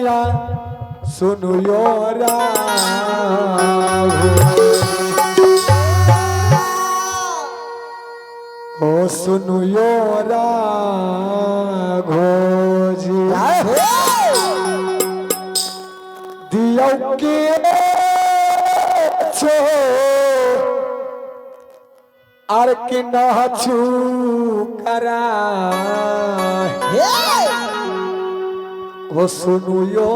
सैया सुनु यो ओ सुनु यो राघोजी दियो के छो आर के नहचू करा ओ सुनु यो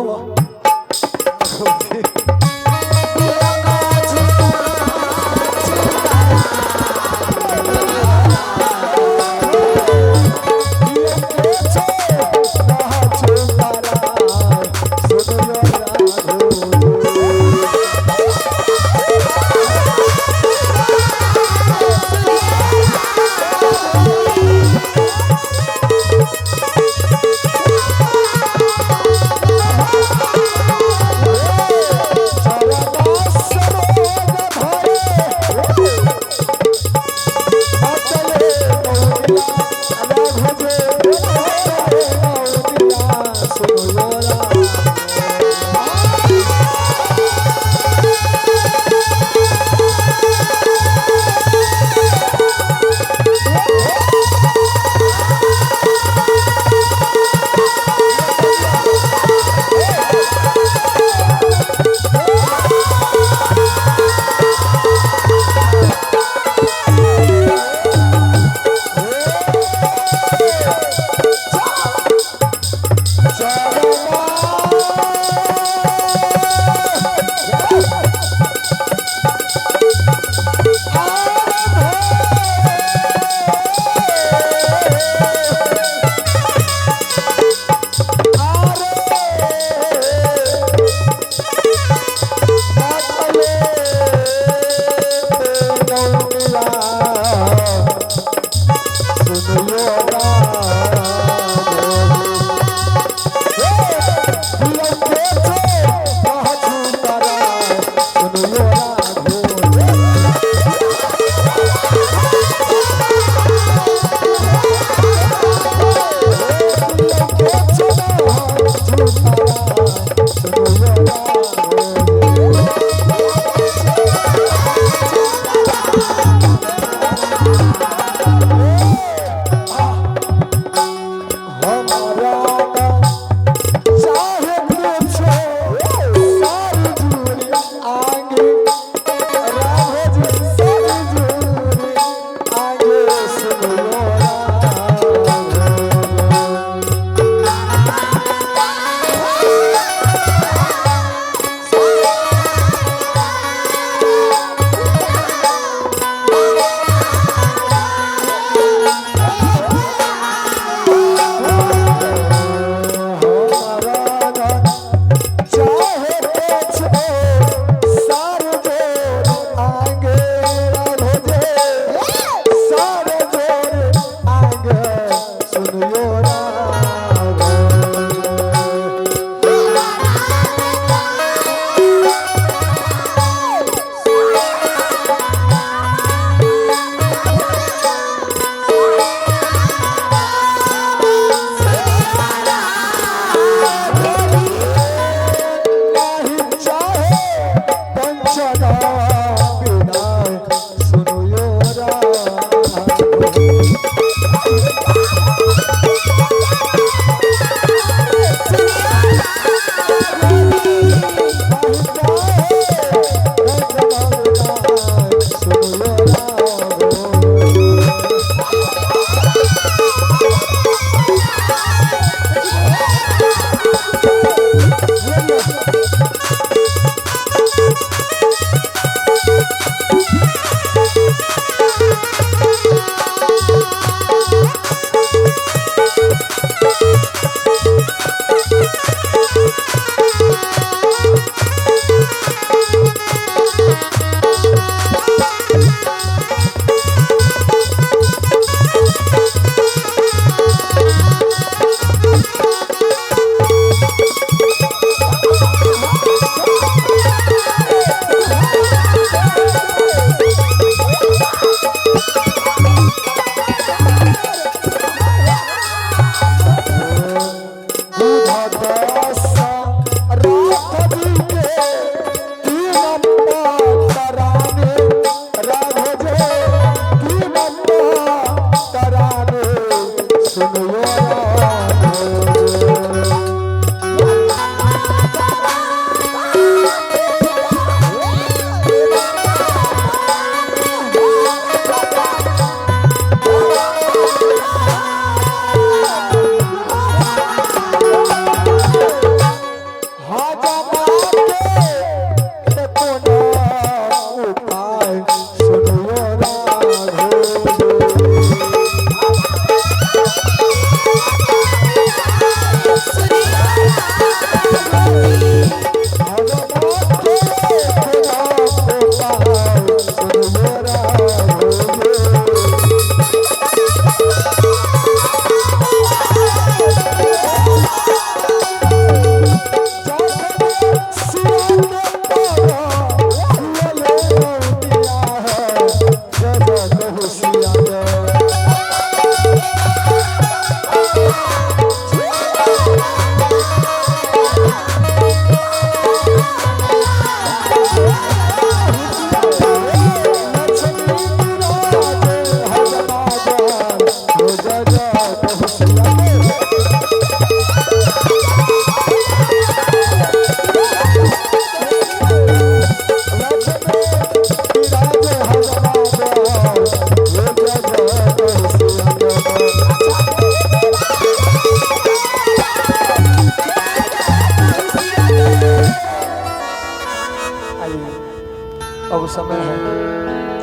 समय है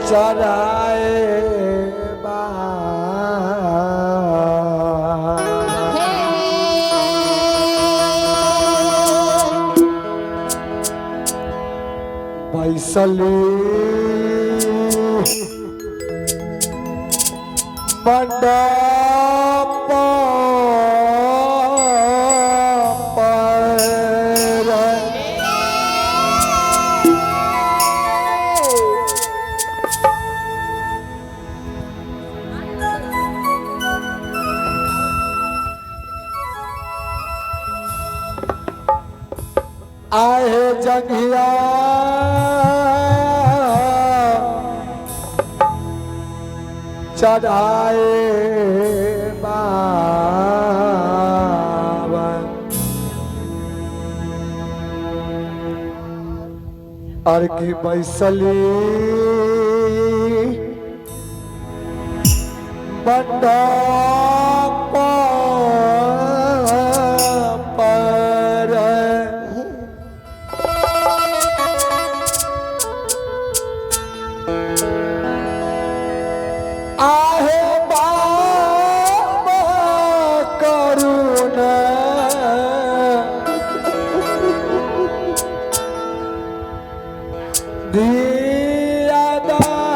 चराए बैसली मंडप आहे जंगिया चढ़ाए बावन और की बैसली मंडप पर आहे बाबा करुणा दिया दान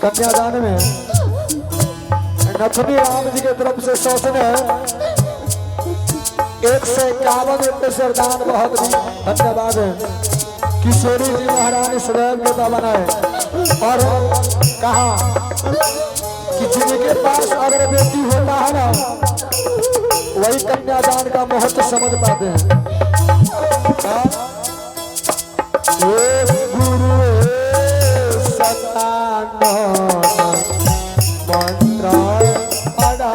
कन्यादान में नथनी राम जी के तरफ से शोषण है 151 रुपये से दान बहुत ही धन्यवाद है। किशोरी जी महारानी सदैव नेता बनाए और कहा कि जिनके पास अगर बेटी होता है ना वही कन्यादान का महत्व समझ पाते हैं। गुरु मंत्र पढ़ा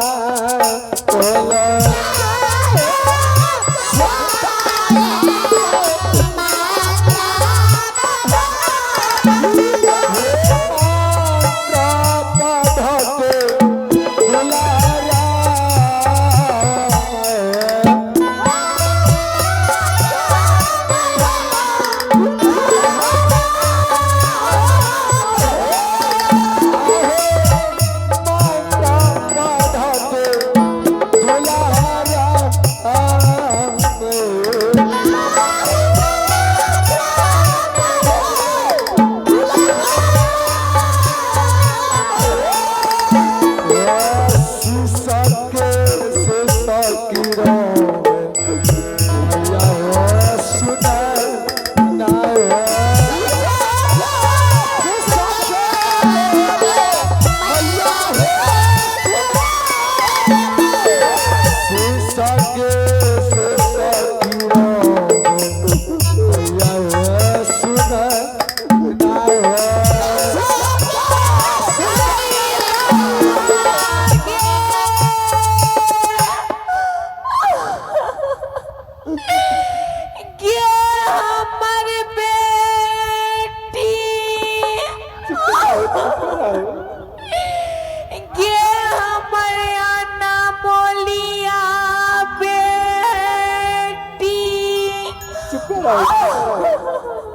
रहो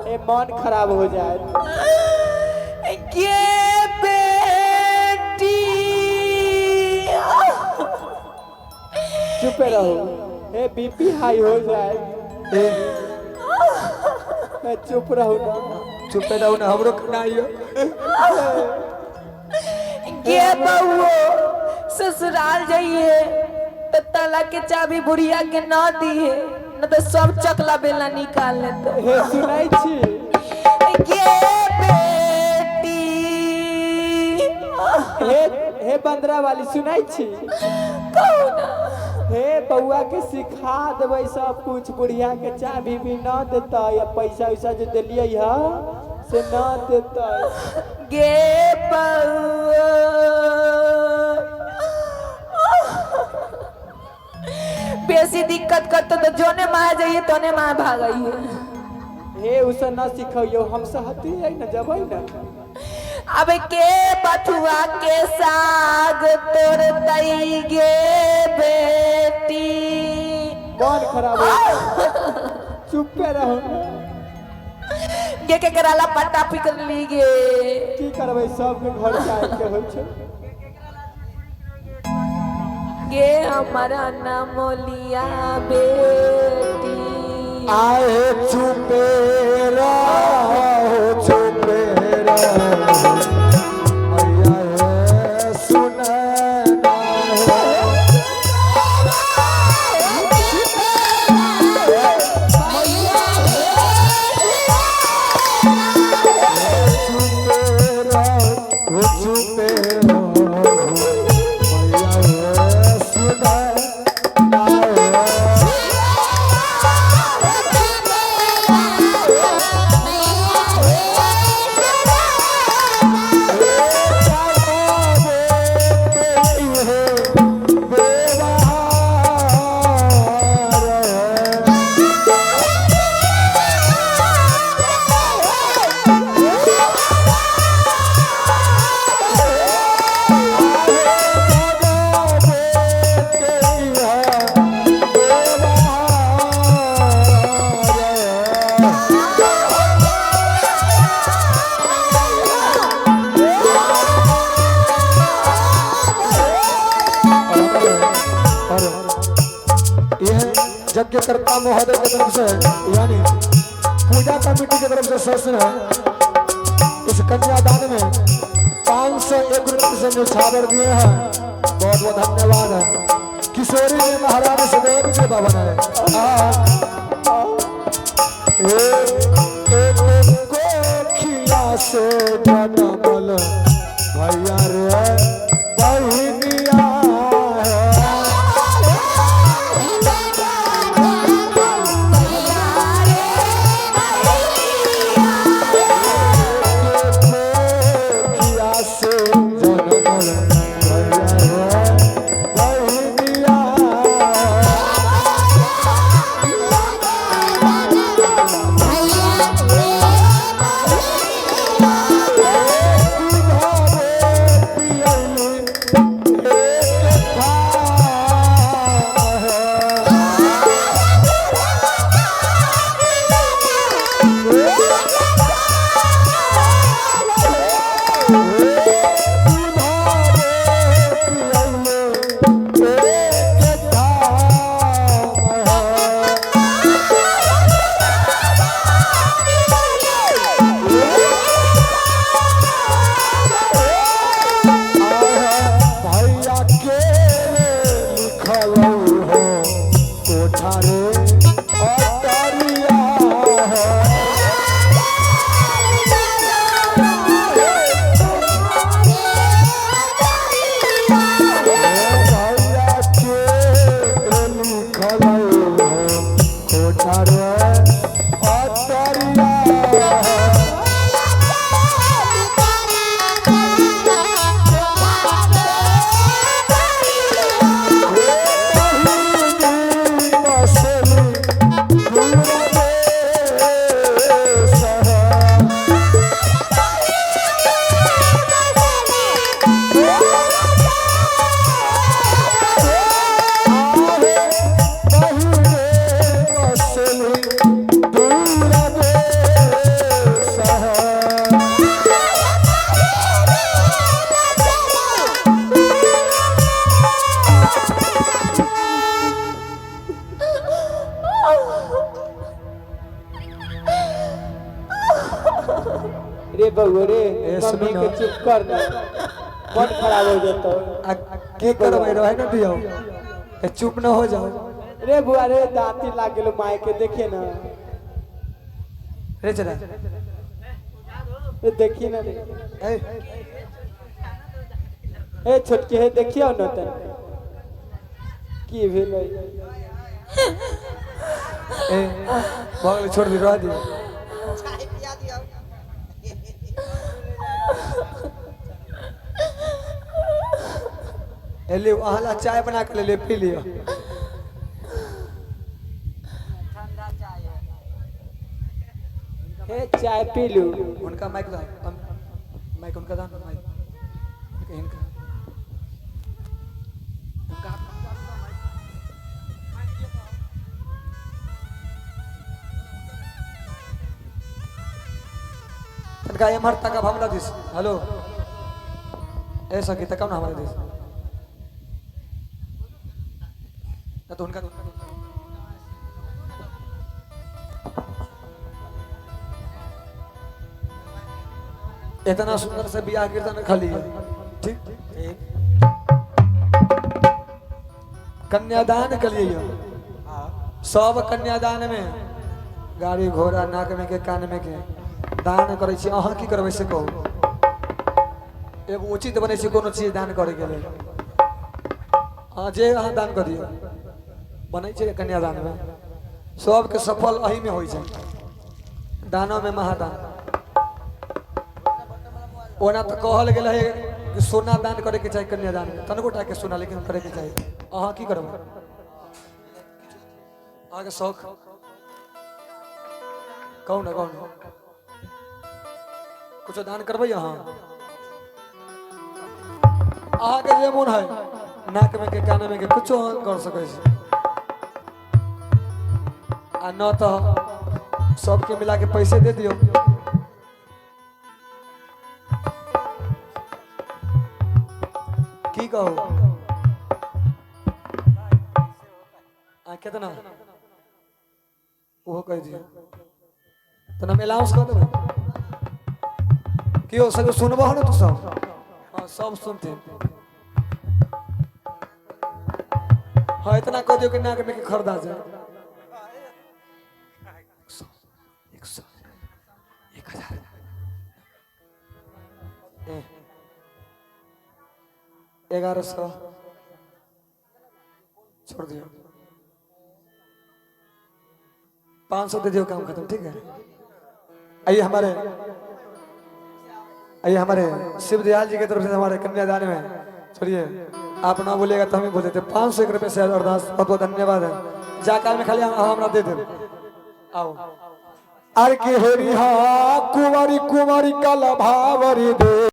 ए मन खराब हो जाए। ये बेटी चुप रहो ए बीपी हाई हो जाए। मैं चुप रहूं ना, चुप रहो ना, हमरो कनाइयो। ये बहुओ ससुराल जाइए तो ताला के चाबी बुढ़िया के ना दिए, न तो सब चकला बेला निकाल लेते। हे सुनाई छी ये बेटी हे बंदरा वाली सुनाई छी। हे बउआ के सिखा देबै सब कुछ, बुढ़िया के चाबी भी ना देता या पैसा वैसा जो दिलिए से ना देता। गे बहुओ बेसी दिक्कत करते तो जोने मार जाइए तोने मार भागइए। हे उसे ना सिखाइयो, हम सहती है ना जबै ना। अब के बथुआ के साग तोड़तई गे बेटी। मन खराब हो चुप रहो। गे के कराला पट्टा पिकर ली गे की करबै, सबके घर जाए के होइ छै। गे हमारा नामोलिया बेटी। आए चुपे रहो, चुपे रहो मैया है सुनना चुपे रहो मैया है सुनना। यज्ञकर्ता महोदय की तरफ से यानी पूजा कमेटी की तरफ से शासन है। इस कन्यादान में 501 रुपये से न्यौछावर दिए हैं। बहुत बहुत धन्यवाद है। किशोरी जी महाराज सदैव के भवन है। एक कोखिया से जनमल भैया रे बहिनिया चली रे बउआ रे ए, मम्मी सुनो के ना। चुप कर ना, मन खराब हो जाता आ, की करबै रहे न दियो ए, चुप न हो जाओ रे बुआ रे दांती लाग गेलो माय के देखे ना, रे चला ए देखी ना रे, ए ए छोटकी है देखियो न तन की भेलै। ए भगले छोड़ दी रह दी ए ले अहला चाय बना के ले पी लियो ए चाय पी लू। उनका माइक ला माइक उनका दान माइक इनका तनका एमहर तक अब हमरा दिस हेलो ऐसा की तक ना हमारे दिस ना तो उनका इतना सुंदर से बियाह कीर्तन खाली है ठीक कन्यादान के लिए सब कन्यादान में गाड़ी घोड़ा नाक में के कान में के दान करे छी अहाँ की करबै से कहू एगो उचित बने छी कोनो चीज दान करे के लेल हाँ जे अहाँ दान कर दियौ बनै छै कन्यादान में सबके सफल अही में होइ छै दानों में महादान ओना तो कहल गेल है कि सोना दान करे के चाही कन्यादान में तनको टा के सोना लेकिन करे के चाही अहाँ की करबै अहाँ के शौक कहू ना कुछ दान करबै अहाँ के जे मोन है नाक में के कान में के कुछो कर सकै छी आ न तो सबके मिला के पैसे दे दियो की कहू आ कितना वो कह दियो तो हम अलाउंस कर देबै कि सब सुनबो ना तू सब हाँ सब सुनते हाँ इतना कह दियो कि नाक में के खरीदा जाए 100 1000 1100 छोड़ दियो 500 दे दियो काम खत्म ठीक है आइए हमारे शिवदयाल जी की तरफ से हमारे कन्यादान में छोड़िए आप ना बोलेगा तो हम ही बोल देते 500 रुपये से अरदास बहुत बहुत धन्यवाद है जाकाल में खाली हमरा दे दे आओ आर के होरी हा कुमारी कल भावरी दे